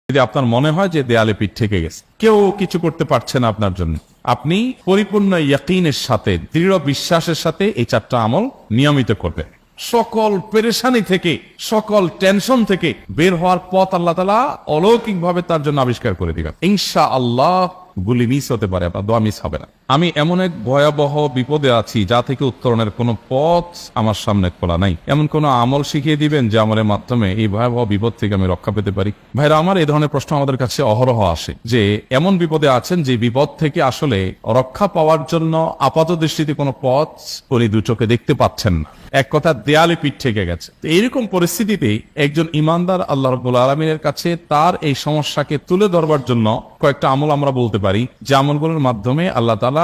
যদি আপনার মনে হয় যে দেয়ালে পিঠ থেকে গেছে, কেউ কিছু করতে পারছে না আপনার জন্য, আপনি পরিপূর্ণ ইয়াকিনের সাথে, দৃঢ় বিশ্বাসের সাথে এই 4টা আমল নিয়মিত করবেন। সকল পেরেশানি থেকে, সকল টেনশন থেকে বের হওয়ার পথ আল্লাহ তাআলা অলৌকিকভাবে তার জন্য আবিষ্কার করে দিবেন ইনশাআল্লাহ। গুলি মিস হতে পারে, আপনার দোয়া মিস হবে না। আমি এমন এক ভয়াবহ বিপদে আছি যা থেকে উত্তরণের কোনো পথ আমার সামনে খোলা নাই। এমন কোন আমল শিখিয়ে দিবেন যে আমলের মাধ্যমে এই ভয়াবহ বিপদ থেকে আমি রক্ষা পেতে পারি। ভাইরা আমার, এই ধরনের প্রশ্ন আমাদের কাছে অহরহ আসে যে এমন বিপদে আছেন যে বিপদ থেকে আসলে রক্ষা পাওয়ার জন্য আপাত দৃষ্টিতে কোনো পথ উনি দু চোখে দেখতে পাচ্ছেন না, এক কথা দেয়ালে পিঠ থেকে গেছে। এইরকম পরিস্থিতিতে একজন ইমানদার আল্লাহ রাব্বুল আলামিনের কাছে তার এই সমস্যাকে তুলে ধরবার জন্য কয়েকটা আমল আমরা বলতে পারি, যে আমলগুলোর মাধ্যমে আল্লাহ তাআলা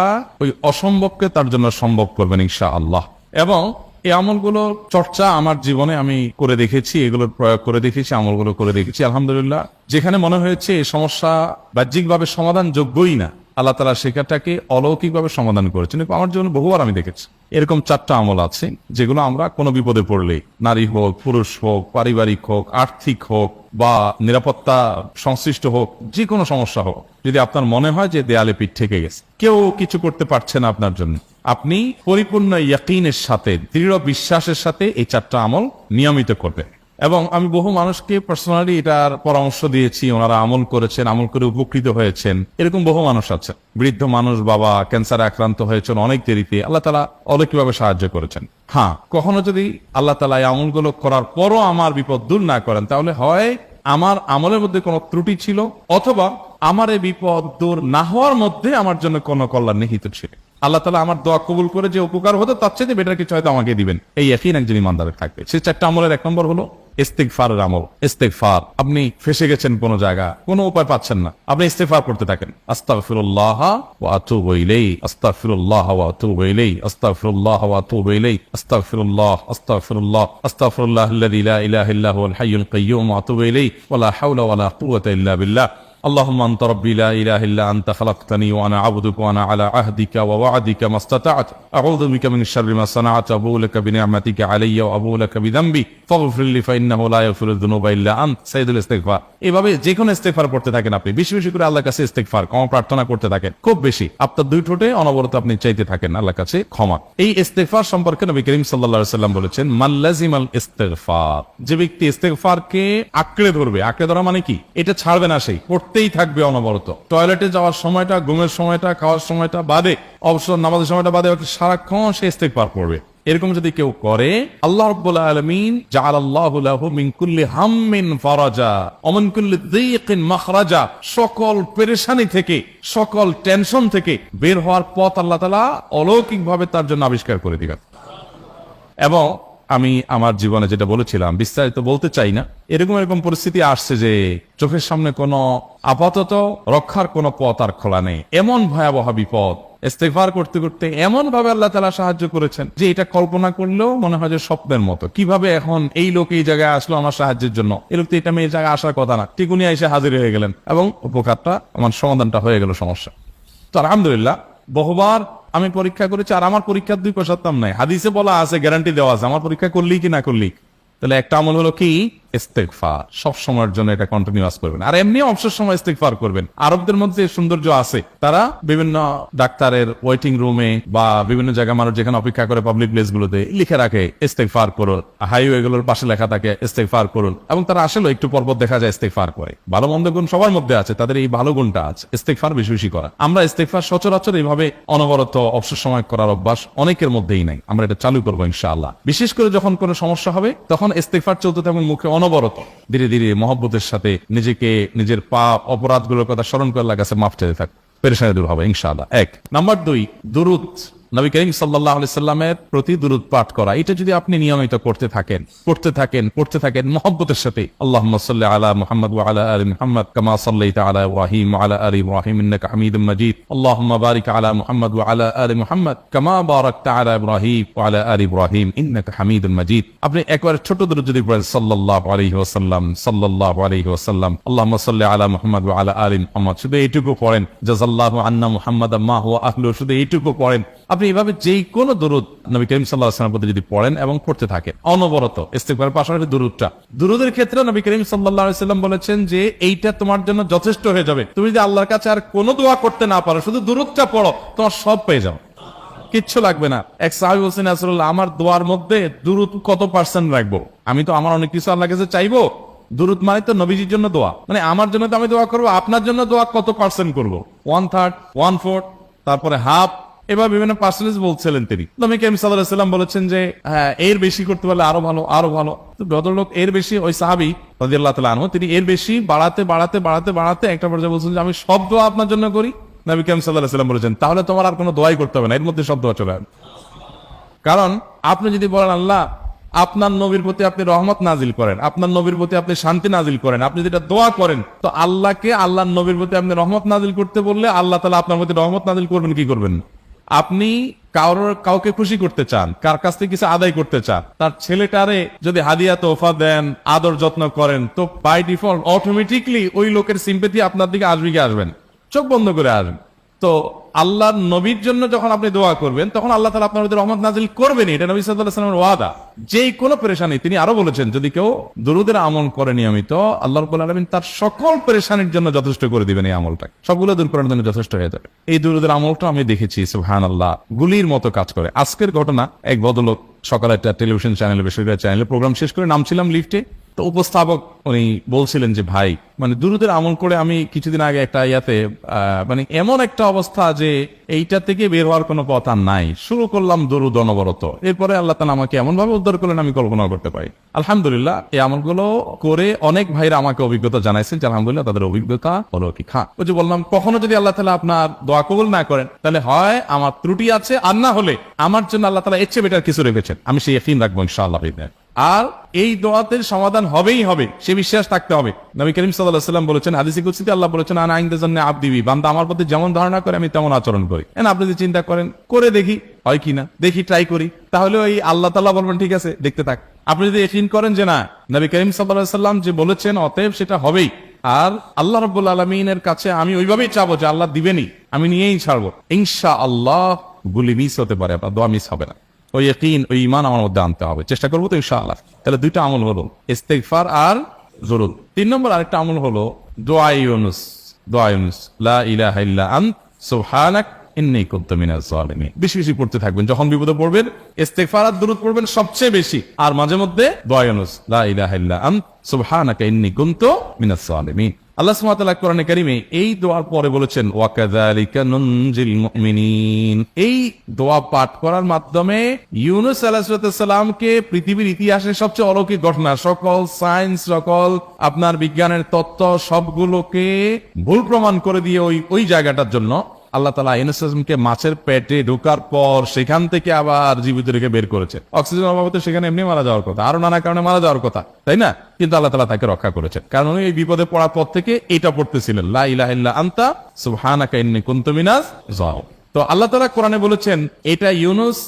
ওই অসম্ভবকে তার জন্য সম্ভব করবেন ইনশাআল্লাহ। এবং এই আমলগুলো চর্চা আমার জীবনে আমি করে দেখেছি, এগুলোর প্রয়োগ করে দেখেছি, আমলগুলো করে দেখেছি। আলহামদুলিল্লাহ, যেখানে মনে হয়েছে এই সমস্যা বাহ্যিকভাবে সমাধান যোগ্যই না, আল্লাহ তাআলা সেটাকে অলৌকিকভাবে সমাধান করেছেন। আমার জীবনে বহুবার আমি দেখেছি এরকম 4টা আমল আছে যেগুলো আমরা কোনো বিপদে পড়লে, নারী হোক, পুরুষ হোক, পারিবারিক হোক, আর্থিক হোক বা নিরাপত্তা সংশ্লিষ্ট হোক, যে কোনো সমস্যা হোক, যদি আপনার মনে হয় যে দেয়ালে পিঠ থেকে গেছে, কেউ কিছু করতে পারছে না আপনার জন্য, আপনি পরিপূর্ণ ইয়াকিনের সাথে, দৃঢ় বিশ্বাসের সাথে এই 4টা আমল নিয়মিত করবেন। এবং আমি বহু মানুষকে পার্সোনালি এটার পরামর্শ দিয়েছি, ওনারা আমল করেছেন, আমল করে উপকৃত হয়েছেন। এরকম বহু মানুষ আছে, বৃদ্ধ মানুষ, বাবা ক্যান্সারে আক্রান্ত হয়েছেন অনেক দেরিতে, আল্লাহ তাআলা অলৌকিকভাবে সাহায্য করেছেন। হ্যাঁ, কখনো যদি আল্লাহ তাআলা এই আমলগুলো করার পরও আমার বিপদ দূর না করেন, তাহলে হয় আমার আমলের মধ্যে কোনো ত্রুটি ছিল, অথবা আমার এই বিপদ দূর না হওয়ার মধ্যে আমার জন্য কোনো কল্যাণ নিহিত ছিল। আল্লাহ তাআলা আমার দোয়া কবুল করে যে উপকার হতো তার চেয়ে বেটার কিছু হয়তো আমাকে দিবেন, এই ইয়াকিন একজন ইমানদারের থাকবে। সেই 4টা আমলের 1 নম্বর হলো ইস্তিগফারের আমল। ইস্তিগফার, আপনি ফেসে গেছেন কোনো জায়গা, কোনো উপায় পাচ্ছেন না, আপনি ইস্তিগফার করতে থাকেন। আস্তাগফিরুল্লাহ ওয়া আতুবু ইলাইহি, আস্তাগফিরুল্লাহ ওয়া আতুবু ইলাইহি, আস্তাগফিরুল্লাহ ওয়া আতুবু ইলাইহি, আস্তাগফিরুল্লাহ, আস্তাগফিরুল্লাহ, আস্তাগফিরুল্লাহাল্লাযী লা ইলাহা ইল্লা হুয়াল হাইয়ুল কাইয়্যুম ওয়া আতুবু ইলাইহি ওয়া লা হাওলা ওয়া লা কুওয়াতা ইল্লা বিল্লাহ। اللهم انت ربي لا اله الا انت خلقتني وانا عبدك وانا على عهدك ووعدك ما استطعت اعوذ بك من شر ما صنعت ابو لك بنعمتك علي وابو لك بذنبي فاغفر لي فانه لا يغفر الذنوب الا انت সাইয়্যিদুল ইস্তিগফার। এভাবে যে কোনো ইস্তিগফার করতে থাকেন, আপনি বেশি বেশি করে আল্লাহর কাছে ইস্তিগফার, ক্ষমা প্রার্থনা করতে থাকেন, খুব বেশি আপনার 2 ঠোঁটে অনবরত আপনি চাইতে থাকেন আল্লাহর কাছে ক্ষমা। এই ইস্তিগফার সম্পর্কে নবী করিম সাল্লাল্লাহু আলাইহি ওয়াসাল্লাম বলেছেন, মান লাজিমাল ইস্তিগফার, যে ব্যক্তি ইস্তিগফারকে আঁকড়ে ধরবে, আঁকড়ে ধরা মানে কি, এটা ছাড়বে না, সেই পড়তেই থাকবে অনবরত। টয়লেটে যাওয়ার সময়টা, ঘুমের সময়টা, খাওয়ার সময়টা বাদে, অবসর নামাজের সময়টা বাদে সারাক্ষণ সে ইস্তিগফার করবে। এরকম যদি কেউ করে, আল্লাহ রাব্বুল আলামিন জাআলাল্লাহু লাহু মিন কুল্লি হাম্মিন ফারাজা ওয়া মিন কুল্লি যিকিন মাখরাজা, সকল পেরেশানি থেকে, সকল টেনশন থেকে বের হওয়ার পথ আল্লাহ তাআলা অলৌকিকভাবে তার জন্য আবিষ্কার করে দিবেন। এবং আমি আমার জীবনে যেটা বলেছিলাম, বিস্তারিত বলতে চাই না, এরকম পরিস্থিতি আসছে যে চোখের সামনে কোনো আপাতত রক্ষার কোনো পথ আর খোলা নেই, এমন ভয়াবহ বিপদ। ইস্তিগফার করতে করতে এমন ভাবে আল্লাহ তাআলা সাহায্য করেছেন যে এটা কল্পনা করলেও মনে হয় যে স্বপ্নের মতো। কিভাবে এখন এই লোক এই জায়গায় আসলো আমার সাহায্যের জন্য, এই লোক তো এটা এই জায়গায় আসার কথা না, ঠিক উনি এসে হাজির হয়ে গেলেন এবং উপকারটা, আমার সমাধানটা হয়ে গেল সমস্যা। তো আলহামদুলিল্লাহ, বহুবার আমি পরীক্ষা করেছি, আর আমার পরীক্ষার 2 পয়সার নাই। হাদিসে বলা আছে, গ্যারান্টি দেওয়া আছে, আমার পরীক্ষা করলি কি না করলি। তাহলে একটা আমল হলো কি, ইস্তিগফার। সব সময়ের জন্য এটা কন্টিনিউয়াস করবেন, আর এমনি অবসর সময় ইস্তিগফার করবেন। আরবদের মধ্যে সৌন্দর্য আছে, তারা বিভিন্ন ডাক্তারের ওয়েটিং রুমে বা বিভিন্ন জায়গায় মানুষ যেখানে অপেক্ষা করে পাবলিক প্লেস গুলোতে লিখে রাখে ইস্তিগফার করুন, হাইওয়ে গুলোর পাশে লেখা থাকে ইস্তিগফার করুন, এবং তারা আসলে একটু পরপর দেখা যায় ইস্তিগফার করে। ভালো মন্দ গুণ সবার মধ্যে আছে, তাদের এই ভালো গুণটা আছে, ইস্তিগফার বেশি বেশি করা। আমরা ইস্তিগফার সচরাচর এইভাবে অনবরত অবসর সময় করার অভ্যাস অনেকের মধ্যেই নাই, আমরা এটা চালু করবো ইনশাআল্লাহ। বিশেষ করে যখন কোনো সমস্যা হবে, তখন ইস্তিগফার চলতে থাকবে মুখে অনবরত, ধীরে ধীরে মহব্বতের সাথে নিজেকে, নিজের পাপ অপরাধগুলোর কথা স্মরণ করে আল্লাহর কাছে মাফ চাইতে থাক, পেরেশানি দূর হবে ইনশাআল্লাহ। 1 নাম্বার 2, দুরূদ। নবী করিম সাল্লাল্লাহু আলাইহি সাল্লামের প্রতি দুরূদ পাঠ করা, এটা যদি আপনি নিয়মিত করতে থাকেন মহব্বতের সাথে, আল্লাহুম্মা সাল্লি আলা মুহাম্মাদ ওয়া আলা আলি মুহাম্মাদ কামা সাল্লাইতা আলা ইব্রাহিম ওয়া আলা আলি ইব্রাহিম ইন্নাকা হামিদুম মাজিদ, আল্লাহুম্মা বারিক আলা মুহাম্মাদ ওয়া আলা আলি মুহাম্মাদ কামা বারাকতা আলা ইব্রাহিম ওয়া আলা আলি ইব্রাহিম ইন্নাকা হামিদুম মাজিদ। আপনি একবার ছোট দুরূদ যদি পড়েন, সাল্লাল্লাহু আলাইহি ওয়াসাল্লাম, সাল্লাল্লাহু আলাইহি ওয়াসাল্লাম, আল্লাহুম্মা সাল্লি আলা মুহাম্মাদ ওয়া আলা আলি মুহাম্মাদ, শুধু এইটুকু পড়েন। জাযাল্লাহু আন্না মুহাম্মাদাম মা হুয়া আহলু, শুধু এইটুকু পড়েন। আপনি আপনি এভাবে যেই কোনো দরুদ নবী করিম সাল্লাল্লাহু আলাইহি ওয়াসাল্লামের প্রতি যদি পড়েন এবং পড়তে থাকেন অনবরত, ইস্তিগফারের পাশাপাশি দুরুদের ক্ষেত্রে নবী করিম সাল্লাল্লাহু আলাইহি ওয়াসাল্লাম বলেছেন যে এইটা তোমার জন্য যথেষ্ট হয়ে যাবে। তুমি যদি আল্লাহর কাছে আর কোনো দোয়া করতে না পারো, শুধু দুরুদটা পড়ো, তোমার সব পেয়ে যাও, কিচ্ছু লাগবে না। এক সাহাবী বলছেন, রাসূলুল্লাহ, আমার দোয়ার মধ্যে দুরুদ কত পার্সেন্ট রাখবো? আমি তো আমার অনেক কিছু আল্লাহর কাছে চাইবো, দুরুদ মানে তো নবীজির জন্য দোয়া, মানে আমার জন্য তো আমি দোয়া করবো, আপনার জন্য দোয়া কত পার্সেন্ট করবো? 1/3, 1/4, তারপরে হাফ, এবার বিভিন্ন পার্সেন্টেজ বলছিলেন তিনি। নবী করিম সাল্লাল্লাহু আলাইহি ওয়াসাল্লাম বলেছেন যে হ্যাঁ, এর বেশি করতে পারলে আরো ভালো, আরো ভালো। তো ভদ্রলোক এর বেশি, ওই সাহাবী রাদিয়াল্লাহু তাআলা আনহু, তিনি এর বেশি বাড়াতে বাড়াতে বাড়াতে বাড়াতে একটা পর্যায়ে বলছেন যে আমি সব দোয়া আপনার জন্য করি। নবী করিম সাল্লাল্লাহু আলাইহি ওয়াসাল্লাম বলেছেন তাহলে তোমার আর কোনো দোয়াই করতে হবে না, এর মধ্যে সব দোয়া চলে আসবে। কারণ আপনি যদি বলেন আল্লাহ আপনার নবীর প্রতি আপনি রহমত নাজিল করেন, আপনার নবীর প্রতি আপনি শান্তি নাজিল করেন, আপনি যেটা দোয়া করেন, তো আল্লাহকে আল্লাহর নবীর প্রতি আপনি রহমত নাজিল করতে বললে আল্লাহ তাআলা আপনার প্রতি রহমত নাজিল করবেন কি করবেন? আপনি কাউকে খুশি করতে চান, কার কাছ থেকে কিছু আদায় করতে চান, তার ছেলেটারে যদি হাদিয়া তোফা দেন, আদর যত্ন করেন, তো বাই ডিফল্ট অটোমেটিকলি ওই লোকের সিম্পেথি আপনার দিকে আসবে কি আসবেন? চোখ বন্ধ করে আসবেন। তো আল্লাহর নবীর জন্য যখন আপনি দোয়া করবেন, তখন আল্লাহ তাআলা আপনার মধ্যে রহমত নাজিল করবেন, এটা নবী সাল্লাল্লাহু আলাইহি ওয়াসাল্লামের ওয়াদা। যেই কোনো পেরেশানি, তিনি আরো বলেছেন যদি কেউ দুরুদের আমল করে নিয়মিত, আল্লাহ রাব্বুল আলামিন তার সকল পেরেশানির জন্য যথেষ্ট করে দিবেন। এই আমলটা সবগুলো দূর করার জন্য যথেষ্ট হয়ে যাবে। এই দুরুদের আমলটা আমি দেখেছি সুবহানাল্লাহ গুলির মতো কাজ করে। আজকের ঘটনা, এক ভদ্রলোক সকালে একটা টেলিভিশন চ্যানেলে, বেসরকারি চ্যানেলে প্রোগ্রাম শেষ করে নামছিলাম লিফটে, তো উপস্থাপক উনি বলছিলেন যে ভাই, মানে দুরুদের আমল করে আমি কিছুদিন আগে একটা ইয়াতে মানে এমন একটা অবস্থা যে এইটা থেকে বের হওয়ার কোনো পথ আর নাই, শুরু করলাম দরুদ অনবরত, এরপরে আল্লাহ তাআলা আমাকে এমন ভাবে উদ্ধার করলেন আমি কল্পনা করতে পারি। আলহামদুলিল্লাহ, এই আমলগুলো করে অনেক ভাইরা আমাকে অভিজ্ঞতা জানাইছেন যে আলহামদুলিল্লাহ তাদের অভিজ্ঞতা হলো কি খা। ওই যে বললাম, কখনো যদি আল্লাহ তাআলা আপনার দোয়া কবুল না করেন, তাহলে হয় আমার ত্রুটি আছে, আর না হলে আমার জন্য আল্লাহ তাআলা এর চেয়ে বেটার কিছু রেখেছেন, আমি সেই ইয়াকিন রাখবো ইনশাআল্লাহ। আর এই দোয়াতের সমাধান হবেই হবে, সে বিশ্বাস থাকতে হবে। নবী করিম সাল্লাল্লাহু আলাইহি ওয়াসাল্লাম বলেছেন, হাদিসে কুদসিতে আল্লাহ বলেছেন, আনা ইনদা জান্নি আবদি বি, বান্দা আমার প্রতি যেমন ধারণা করে আমি তেমন আচরণ করি। আপনি যদি চিন্তা করেন, করে দেখি হয় কিনা, দেখি ট্রাই করি, তাহলে ওই আল্লাহ তাআলা বলবেন ঠিক আছে দেখতে থাক। আপনি যদি ইয়াকিন করেন যে না, নবী করিম সাল্লাল্লাহু আলাইহি ওয়াসাল্লাম যে বলেছেন, অতএব সেটা হবেই, আর আল্লাহ রাব্বুল আলামিনের কাছে আমি ওইভাবেই চাবো যে আল্লাহ দিবেনই, আমি নিয়েই ছাড়বো, ইনশাআল্লাহ গুলি মিস হতে পারে, আপনার দোয়া মিস হবে না। ওই ইয়াকিন, ওই ঈমান আমার মধ্যে আনতে হবে, চেষ্টা করবো তো ইনশাআল্লাহ। তাহলে দুইটা আমল হলো ইস্তিগফার আর যুরুদ। 3 নম্বর আরেকটা আমল হলো দোয়া ইউনুস। দোয়া ইউনুস, লা ইলাহা ইল্লা আনত সুবহানাক ইন্নী কুনতু মিনাজ জালিমিন। বেশি বেশি পড়তে থাকবেন, যখন বিপদে পড়বেন ইস্তিগফার আর দুরূদ পড়বেন সবচেয়ে বেশি, আর মাঝে মধ্যে দোয়া ইউনুস, লা ইলাহা ইল্লা আনত সুবহানাকা ইন্নী কুনতু মিনাজ জালিমিন। আল্লাহ সুবহানাহু ওয়া তাআলা কোরআনে কারীমে এই দোয়ার পরে বলেছেন, ওয়া কাযালিকা নুনজিল মুমিনিন। এই দোয়া পাঠ করার মাধ্যমে ইউনুস আলাইহিস সালামকে পৃথিবীর ইতিহাসের সবচেয়ে অলৌকিক ঘটনা, সকল সায়েন্স, সকল আপনার বিজ্ঞানের তত্ত্ব সবগুলোকে ভুল প্রমাণ করে দিয়ে ওই জায়গাটার জন্য আল্লাহ তাআলা ইউনুস আলাইহিসকে মাছের পেটে ঢোকার পর সেখান থেকে আবার জীবিত রেখে বের করেছে। অক্সিজেন অভাবে সেখানে এমনি মারা যাওয়ার কথা, আরো নানা কারণে মারা যাওয়ার কথা, তাই না? কিন্তু আল্লাহ তাআলা তাকে রক্ষা করেছেন, কারণ উনি এই বিপদে পড়ার পর থেকে এটা পড়তেছিলেন, লা ইলাহা ইল্লা আনতা সুবহানাকা ইন্নী কুনতু মিনাজ জালিমিন। তো আল্লাহ তাআলা কোরআনে বলেছেন, এটা ইউনুস,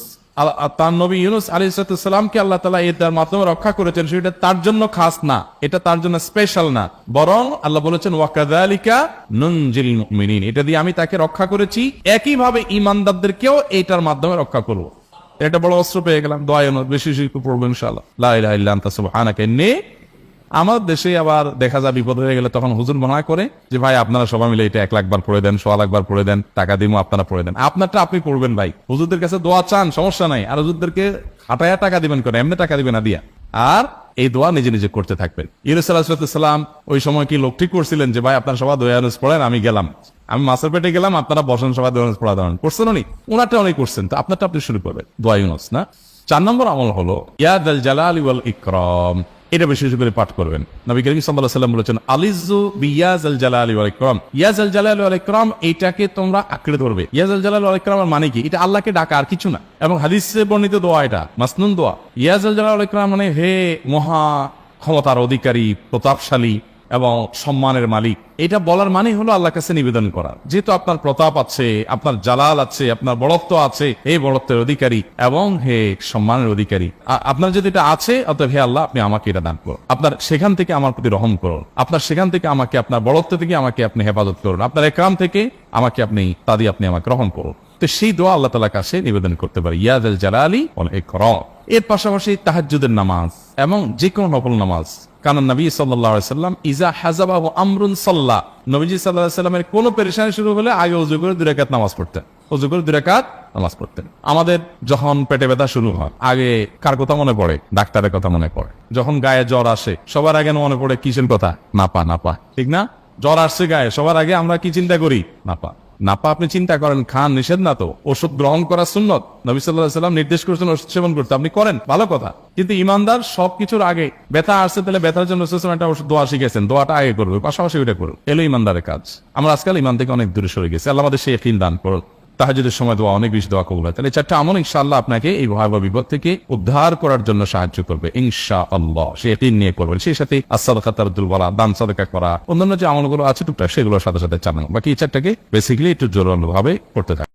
তার নবী ইউনুস আলাইহিস সালামকে আল্লাহ তাআলা এটার মাধ্যমে রক্ষা করেছেন, সেটা তার জন্য খাস না, এটা তার জন্য স্পেশাল না, বরং আল্লাহ বলেছেন ওয়া কাযালিকা নুনজিল মুমিনিন, এটা দিয়ে আমি তাকে রক্ষা করেছি, একইভাবে ঈমানদারদেরকেও এটার মাধ্যমে রক্ষা করব। এটা বড় অস্ত্র পেয়ে গেলাম। দোয়া ইউনুস বেশি বেশি পড়বো ইনশাআল্লাহ, লা ইলাহা ইল্লা আনতা সুবহানাকা ইন্নী। আমার দেশে আবার দেখা যায় বিপদ হয়ে গেলে তখন হুজুর মানা করে যে ভাই আপনারা সবাই মিলে এটা 1 লাখ বার পড়ে দেন, 100 লাখ বার পড়ে দেন, টাকা দিমু আপনারা পড়ে দেন। আপনারটা আপনি পড়বেন ভাই, হুজুরদের কাছে দোয়া চান সমস্যা নাই, আর হুজুরদেরকে হাঁটায়া টাকা দিবেন করে, এমনি টাকা দিবেন না দিয়া। আর এই দোয়া নিজে নিজে করতে থাকবেন। ইউনুস আলাইহিস সালাম ওই সময় কি লোক ঠিক করছিলেন যে ভাই আপনারা সবাই দোয়া ইউনুস পড়েন, আমি গেলাম, আমি মাছের পেটে গেলাম, আপনারা বসেন সবাই দোয়া ইউনুস পড়া দেন, করছেন উনি? ওনারটা উনি করছেন, তো আপনারটা আপনি শুরু করবেন দোয়া ইউনুস না। 4 নম্বর আমল হলো ইয়া যাল জালালি ওয়াল ইকরাম। এটা বেশি বেশি করে পাঠ করবেন। নবী করিম সাল্লাল্লাহু আলাইহি ওয়াসাল্লাম বলেছেন, আলিজু বিয়াজাল জালালি ওয়াল ইকরাম। ইয়াজাল জালালি ওয়াল ইকরাম, এটাকে তোমরা আঁকড়ে ধরবে। ইয়াজাল জালালি ওয়াল ইকরামের মানে কি? এটা আল্লাহকে ডাকা, আর কিছু না। এবং হাদিসে বর্ণিত দোয়া, এটা মাসনুন দোয়া। ইয়াজাল জালালি ওয়াল ইকরাম মানে হে মহা ক্ষমতার অধিকারী, প্রতাপশালী এবং সম্মানের মালিক। এটা বলার মানে হলো আল্লাহর কাছে নিবেদন করা, যেহেতু আপনার প্রতাপ আছে, আপনার জালাল আছে, আপনার বড়ত্ব আছে, এই বড়ত্বের অধিকারী এবং হে সম্মানের অধিকারী, আপনার যদি এটা আছে, অতএব হে আল্লাহ আপনি আমাকে এটা দান করুন, আপনার সেখান থেকে আমার প্রতি রহম করুন, আপনার সেখান থেকে আমাকে, আপনার বড়ত্ব থেকে আমাকে আপনি হেফাজত করুন, আপনার একরাম থেকে আমাকে আপনি, তা দিয়ে আপনি আমাকে রহম করুন। তো সেই দোয়া আল্লাহ তাআলার কাছে নিবেদন করতে পারি, ইয়া যাল জালালি ওয়াল ইকরাম। এর পাশাপাশি তাহাজ্জুদের নামাজ এবং যে কোনো নফল নামাজ, কারণ নবী সাল্লাল্লাহু আলাইহি সাল্লাম ইজা হাযাবাহু আমরুন সাল্লা, নবীজি সাল্লাল্লাহু আলাইহি সাল্লামের কোন পেরেশানি শুরু হলে আগে ওযু করে 2 রাকাত নামাজ পড়তেন, ওযু করে 2 রাকাত নামাজ পড়তেন। আমাদের যখন পেটে ব্যথা শুরু হয় আগে কার কথা মনে পড়ে? ডাক্তারের কথা মনে পড়ে। যখন গায়ে জ্বর আসে সবার আগে মনে পড়ে কিসের কথা? নাপা, নাপা, ঠিক না? জ্বর আসছে গায়ে, সবার আগে আমরা কি চিন্তা করি? নাপা। নাপা আপনি চিন্তা করেন, খান, নিষেধ না তো, ওষুধ গ্রহণ করা সুন্নত, নবী সাল্লাল্লাহু আলাইহি সাল্লাম নির্দেশ করেছেন ওষুধ সেবন করতে, আপনি করেন, ভালো কথা। কিন্তু ইমানদার সবকিছুর আগে ব্যথা আসছে, তাহলে ব্যথার জন্য একটা ওষুধ দোয়া শিখেছেন, দোয়াটা আগে করবে, পাশাপাশি ওইটা করুন, এলো ইমানদারের কাজ। আমরা আজকাল ইমান থেকে অনেক দূরে সরে গেছি। আল্লাহ আমাদের সেই ইয়াকিন দান করুন। তাহাজ্জুদের সময় দোয়া, অনেক বেশি দোয়া কবুল হয়। তাহলে 4টা আমল ইনশাআল্লাহ আপনাকে এই ভয়াবহ বিপদ থেকে উদ্ধার করার জন্য সাহায্য করবে ইনশাআল্লাহ। সে ইয়াকিন নিয়ে করবেন। সেই সাথে as-সাদাকা তারদুল বালা, দান সাদাকা করা, অন্যান্য যে আমলগুলো আছে টুকটাক সেগুলোর সাথে সাথে চালানো। বাকি এই 4টাকে বেসিক্যালি একটু জোরালোভাবে করতে থাকে।